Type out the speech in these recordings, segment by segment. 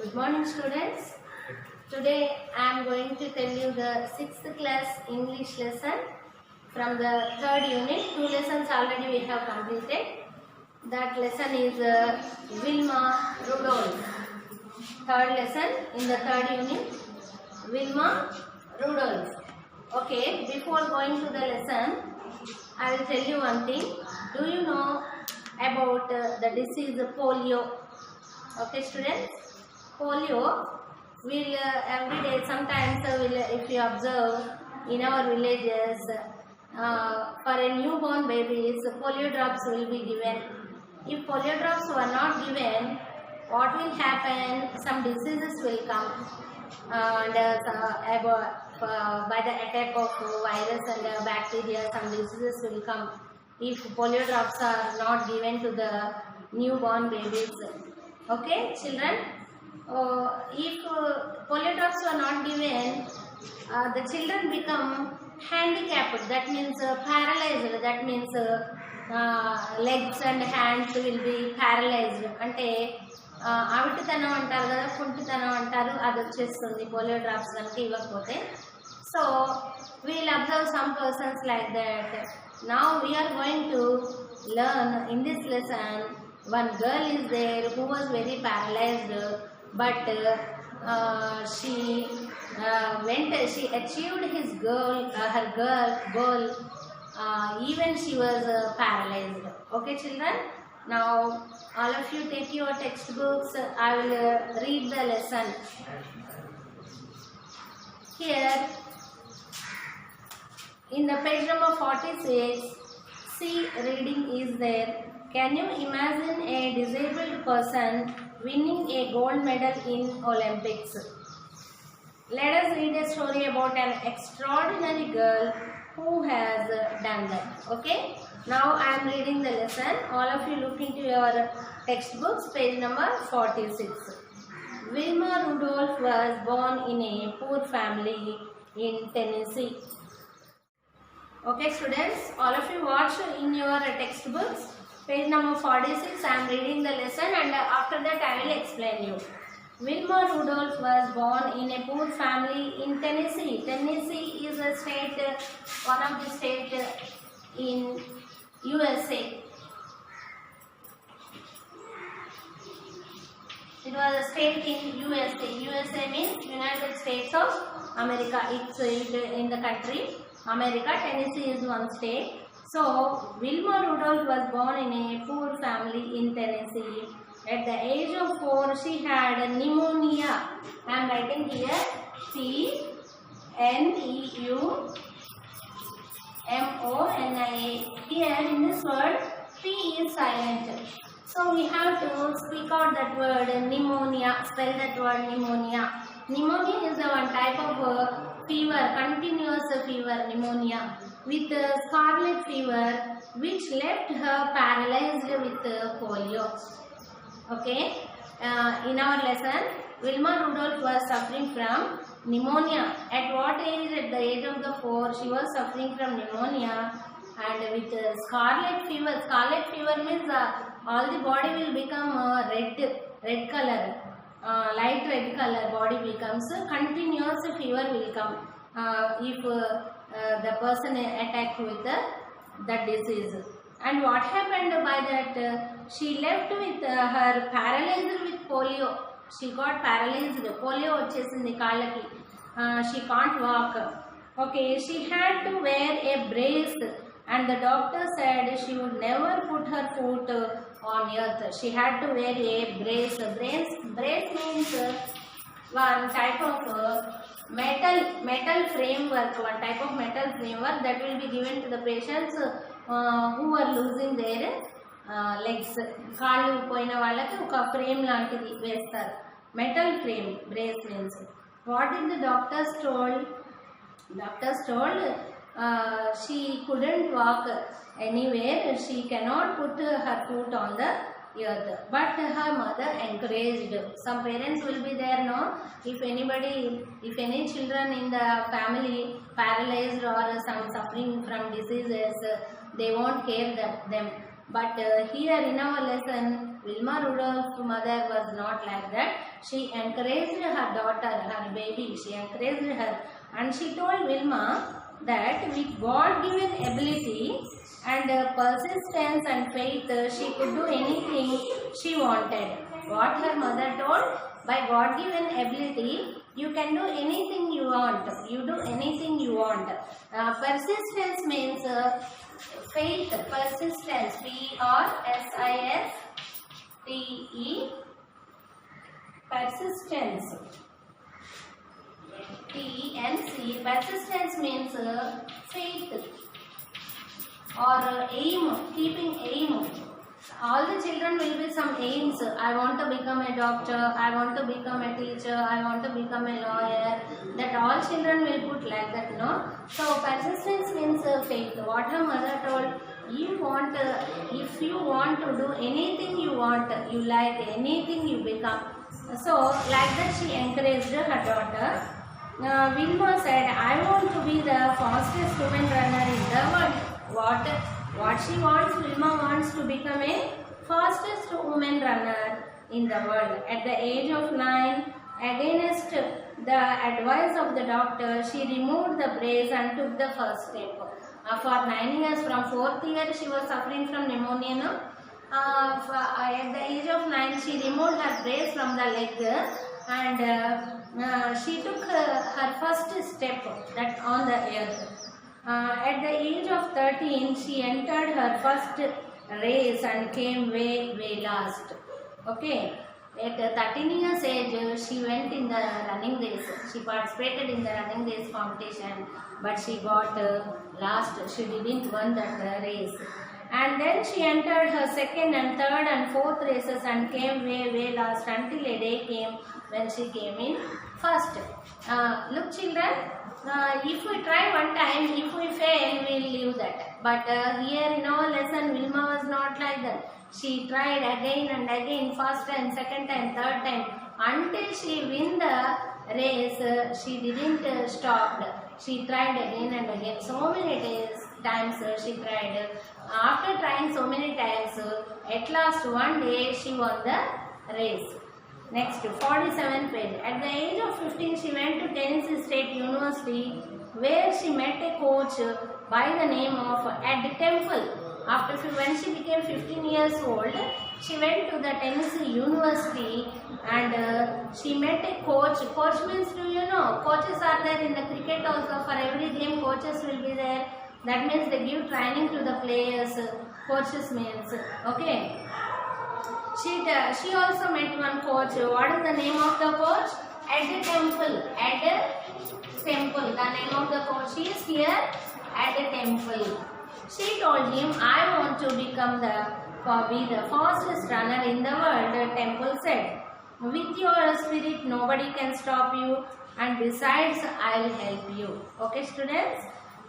Good morning, students. Today I am going to tell you the 6th class English lesson from the 3rd unit. 2 lessons already we have completed. That lesson is Wilma Rudolph. 3rd lesson in the 3rd unit, Wilma Rudolph. Okay, before going to the lesson, I will tell you one thing. Do you know about the disease polio? Okay, students, polio will every day, sometimes if you observe in our villages, for a newborn babies, polio drops will be given. If polio drops were not given, what will happen? Some diseases will come, and by the attack of virus and bacteria, some diseases will come if polio drops are not given to the newborn babies. Okay, children, if polio drops were not given, the children become handicapped, that means paralyzed, that means legs and hands will be paralyzed. అంటే అవిటితనం అంటారు కదా, కుంటితనం అంటారు, అది వచ్చేస్తుంది polio drops కనుక ఇవ్వకపోతే. So we'll observe some persons like that. Now we are going to learn in this lesson. One girl is there who was very paralyzed, but she achieved her goal, even she was paralyzed. Okay, children. Now all of you take your textbooks. I will read the lesson. Here in the page number 46, see, reading is there. Can you imagine a disabled person winning a gold medal in Olympics? Let us read a story about an extraordinary girl who has done that. Okay? Now I am reading the lesson. All of you look into your textbooks, page number 46. Wilma Rudolph was born in a poor family in Tennessee. Okay, students, all of you watch in your textbooks. Page number 46, I am reading the lesson, and after that I will explain you. Wilma Rudolph was born in a poor family in Tennessee. Tennessee is a state, one of the states in USA. It was a state in USA. USA means United States of America. It's in the country America. Tennessee is one state. So, Wilma Rudolph was born in a poor family in Tennessee. At the age of 4, she had pneumonia. I am writing here Pneumonia. Here in this word, P is silent. So, we have to speak out that word pneumonia, spell that word pneumonia. Pneumonia is one type of fever, continuous fever, pneumonia, with scarlet fever, which left her paralyzed with polio. Okay, in our lesson, Wilma Rudolph was suffering from pneumonia. At what age? At the age of the 4, she was suffering from pneumonia and with scarlet fever. Scarlet fever means all the body will become red color, light red color body becomes. Continuous fever will come if the person attacked with that disease. And what happened by that? She left with her paralyzed with polio. She got paralyzed. Polio vachesindi kallaki. She can't walk. Okay, she had to wear a brace, and the doctor said she would never put her foot on earth. She had to wear a brace. Brace means one type of metal framework. One type of metal framework that will be given to the patients who are losing their legs. కాళ్ళు పోయిన వాళ్ళకి ఒక frame లాంటిది వేస్తారు. Metal frame, brace means. What is the doctors told? Doctors told she couldn't walk anywhere. She cannot put her foot on the earth. But her mother encouraged. Some parents will be there, no? If any children in the family paralyzed or some suffering from diseases, they won't care them. But here in our lesson, Wilma Rudolph's mother was not like that. She encouraged her daughter, her baby, she encouraged her, and she told Wilma that with God-given ability and persistence and faith, she could do anything she wanted. What her mother told, by God-given ability, you can do anything you want. You do anything you want. Persistence means faith, persistence, P-R-S-I-S-T-E, persistence, T-E-N-C, persistence means faith or aim, keeping aim. All the children will be some aims. I want to become a doctor, I want to become a teacher, I want to become a lawyer. That all children will put like that, no? So persistence means faith. What her mother told, you want, if you want to do anything you want, you like anything you become. So like that she encouraged her daughter. Wilma said, I want to be the fastest woman runner in the world. What she wants, Wilma wants to become a fastest woman runner in the world. At the age of 9, against the advice of the doctor, she removed the brace and took the first step. For 9 years, from 4th year, she was suffering from pneumonia. No? At the age of 9, she removed her brace from the leg and she took her first step that on the earth. At the age of 13, she entered her first race and came way last. Okay. At 13 years age, she went in the running race. She participated in the running race competition, but she got last. She didn't win that race. And then she entered her second and third and fourth races and came way last until a day came when she came in first. Look children, if we try one time, if we fail, we will leave that. But here in our lesson, Wilma was not like that. She tried again and again, first time, second time, third time, until she win the race. She didn't stop. She tried again and again. So many times she tried. After trying so many times, at last one day she won the race. Next, 47th page. At the age of 15, she went to Tennessee State University, where she met a coach by the name of Ed Temple. When she became 15 years old, she went to the Tennessee University and she met a coach. Coach means, do you know, coaches are there in the cricket also. For every game, coaches will be there. That means they give training to the players. Coaches means, okay. She also met one coach. What is the name of the coach? Ed Temple. Ed Temple. The name of the coach is here, Ed Temple. She told him, I want to become be the fastest runner in the world. Temple said, with your spirit, nobody can stop you, and besides, I will help you. Okay, students?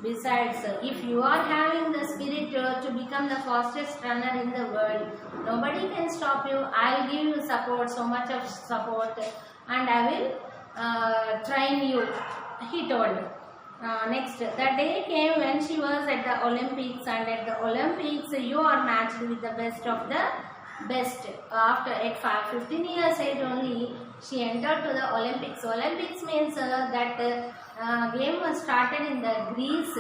Besides, if you are having the spirit to become the fastest runner in the world, nobody can stop you. I will give you support, so much of support, and I will train you, he told. Next, the day came when she was at the Olympics, and at the Olympics, you are matched with the best of the best. After at 15 years age only, she entered to the Olympics. Olympics means that game was started in the Greece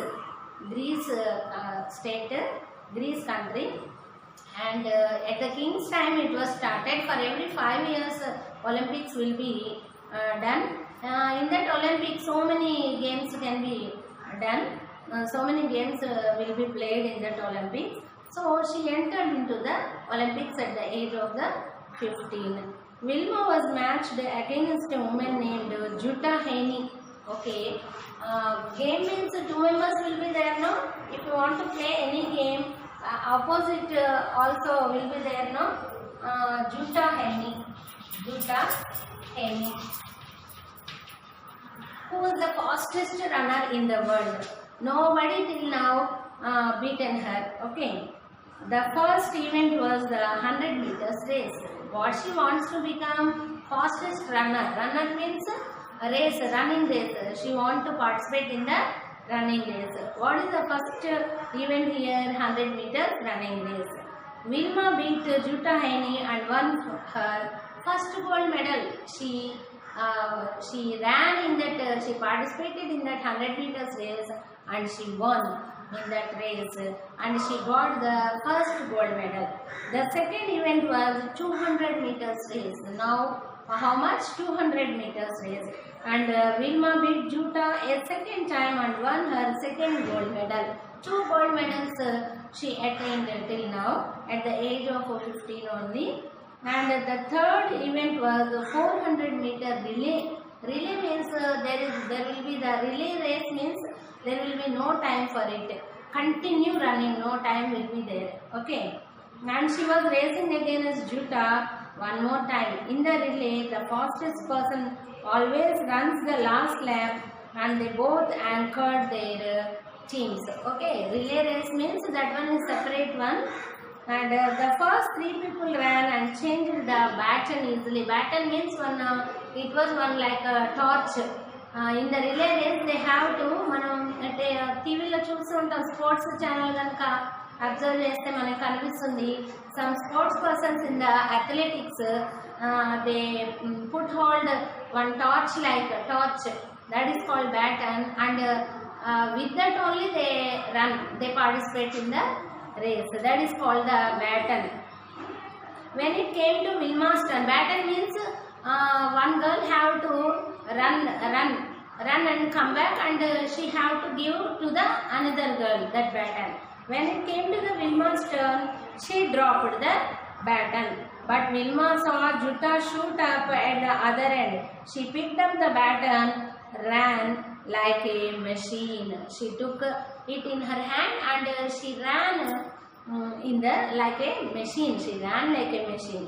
country, and at the king's time it was started. For every 5 years Olympics will be done. In that Olympics, so many games can be done. So many games will be played in that Olympics. So she entered into the Olympics at the age of the 15. Wilma was matched against a woman named Jutta Haney. Okay, game means 2 members will be there, no? If you want to play any game, opposite also will be there, no? Jutta Haney. Who was the fastest runner in the world? Nobody till now beaten her. Okay. The first event was the 100 meters race. What she wants to become? Fastest runner. Runner means a race, running race. She wants to participate in the running race. What is the first event here? 100 meters running race. Vilma beat Jutta Heini and won her first gold medal. She ran in that. She participated in that 100 meters race and she won in that race and she got the first gold medal. The second event was 200 meters race. Now how much? 200 meters race. And Vilma beat Jutta a second time and won her second gold medal. 2 gold medals she attained till now at the age of 15 only. And the third event was 400 meter relay. Relay means there will be the relay race means there will be no time for it. Continue running, no time will be there. Okay. And she was racing against Jutta one more time. In the relay, the fastest person always runs the last lap and they both anchored their teams. Okay. Relay race means that one is separate one. And the first 3 people ran and changed the baton easily. Baton means one, it was one like a torch. In the relay race, they have to, మనం అంటే టీవీలో చూస్తూ ఉంటాం sports channel కనుక observe చేస్తే మనకు కనిపిస్తుంది some sports persons in the athletics they put hold one torch like torch that is called baton and with that only they run, they participate in the race. That is called the baton. When it came to Vilma's turn, baton means one girl have to run and come back and she have to give to the another girl that baton. When it came to the Vilma's turn, she dropped the baton. But Vilma saw Jutta shoot up at the other end. She picked up the baton, ran like a machine. She took it in her hand and she ran like a machine. She ran like a machine.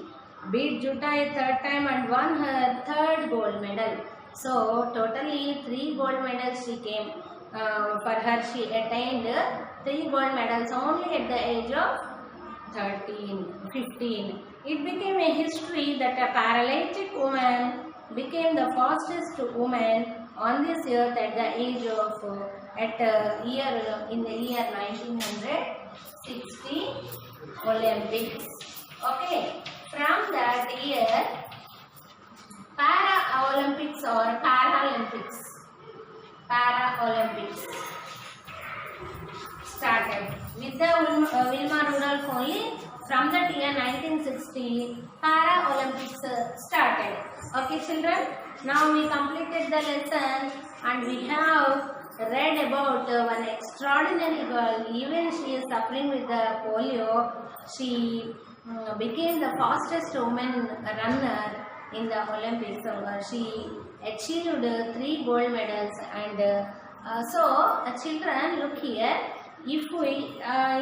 Beat Jutta a third time and won her third gold medal. So totally 3 gold medals she came. For her she attained 3 gold medals only at the age of 15. It became a history that a paralytic woman became the fastest woman on this earth at the age of in the year 1960 Olympics. Okay, from that year Para-Olympics or Paralympics started with the Vilma Rudolph only. From that year 1960 Para-Olympics started. Okay children, now we completed the lesson and we have read about one extraordinary girl. Even she is suffering with the polio, she became the fastest woman runner in the Olympics. She achieved 3 gold medals and so children, look here. If we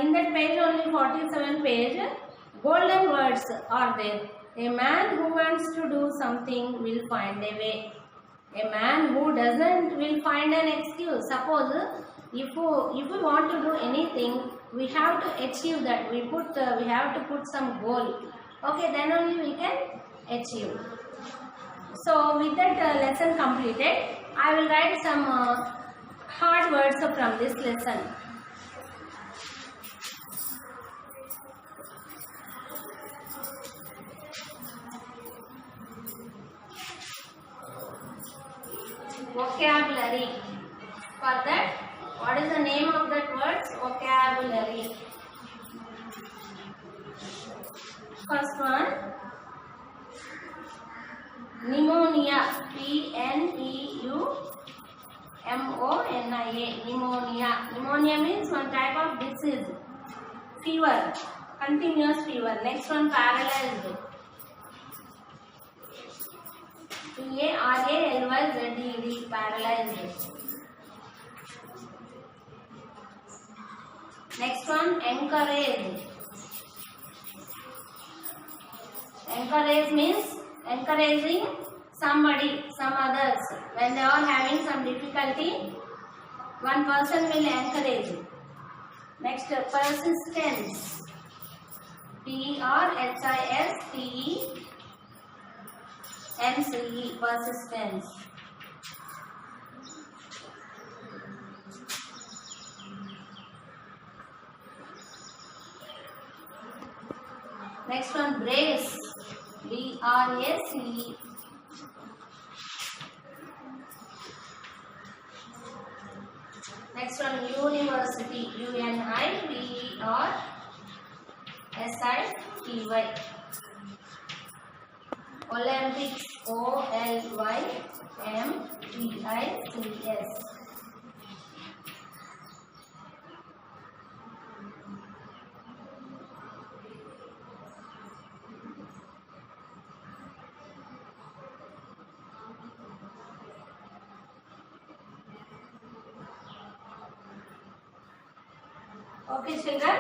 in that page only 47 page, golden words are there. A man who wants to do something will find a way. A man who doesn't will find an excuse. Suppose if we want to do anything, we have to achieve that. We have to put some goal. Okay, then only we can achieve. So with that lesson completed, I will write some hard words from this lesson. Vocabulary. For that, what is the name of that words? Vocabulary. First one, pneumonia. Pneumonia. Pneumonia means one type of disease. Fever, continuous fever. Next one, paralyzed. Paralyzed. Paralyzed. Next one, encouraged. Encourage means encouraging somebody, some others. When they are having some difficulty, one person will encourage. Next, persistence. Persistence. Persistence. Next one, brace. B-R-A-C. Next one, university. U-N-I-V-E-R-S-I-T-Y. Olympics. O-L-Y-M-P-I-C-S. Okay, children.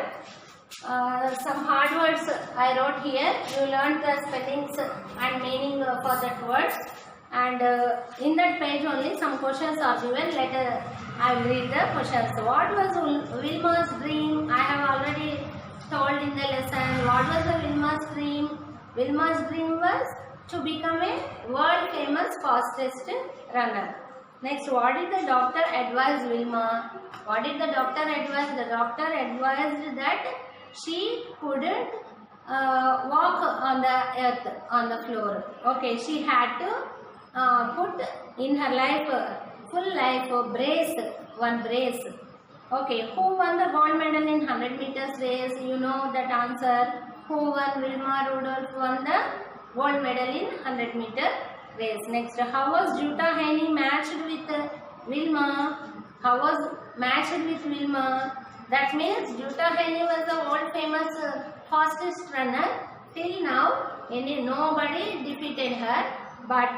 Some hard words I wrote here. You learned the spellings and meaning for that words. And in that page only some questions are given. I will read the questions. What was Wilma's dream? I have already told in the lesson. What was the Wilma's dream? Wilma's dream was to become a world famous fastest runner. Next, what did the doctor advise Wilma? What did the doctor advise? The doctor advised that she couldn't walk on the earth, on the floor. Okay, she had to put in her life, full life, one brace. Okay, who won the gold medal in 100 meters race? You know that answer. Who won? Wilma Rudolph won the gold medal in 100 meter race. Next, how was Jutta Heini matched with Wilma? How was matched with Wilma? That means Jutta Heini was the world famous fastest runner. Till now, nobody defeated her. But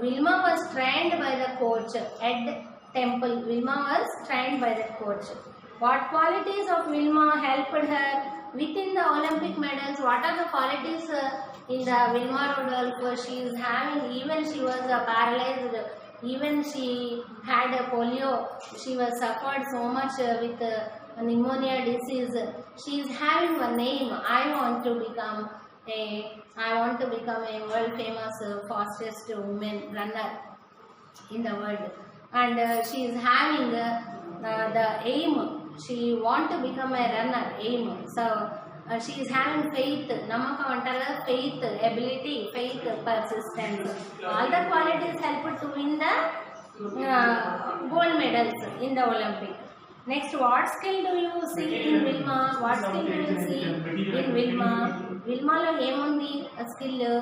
Wilma was trained by the coach, Ed Temple. Wilma was trained by the coach. What qualities of Wilma helped her within the Olympic medals? What are the qualities in the Wilma Rudolph she is having? Even she was paralyzed. Even she had a polio. She was suffered so much with pneumonia disease. She is having a name. I want to become a world famous fastest woman runner in the world. And she is having the aim. She want to become a runner. Aim. So she is having faith. Namaka antara faith, ability, faith, persistence. All the qualities help to win the gold medals in the Olympic. Next, what skill do you see in Wilma? What skill do you see in Wilma? Wilma lo emundi a skill.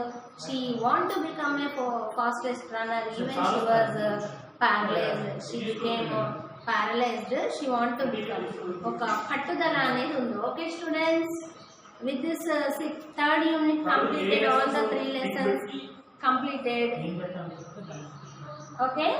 She want to become a fastest runner. Even she was paralyzed. She became paralyzed. She want to become. Oka pattudala anedi undi. Okay, students. With this third unit completed, all the 3 lessons completed. Okay.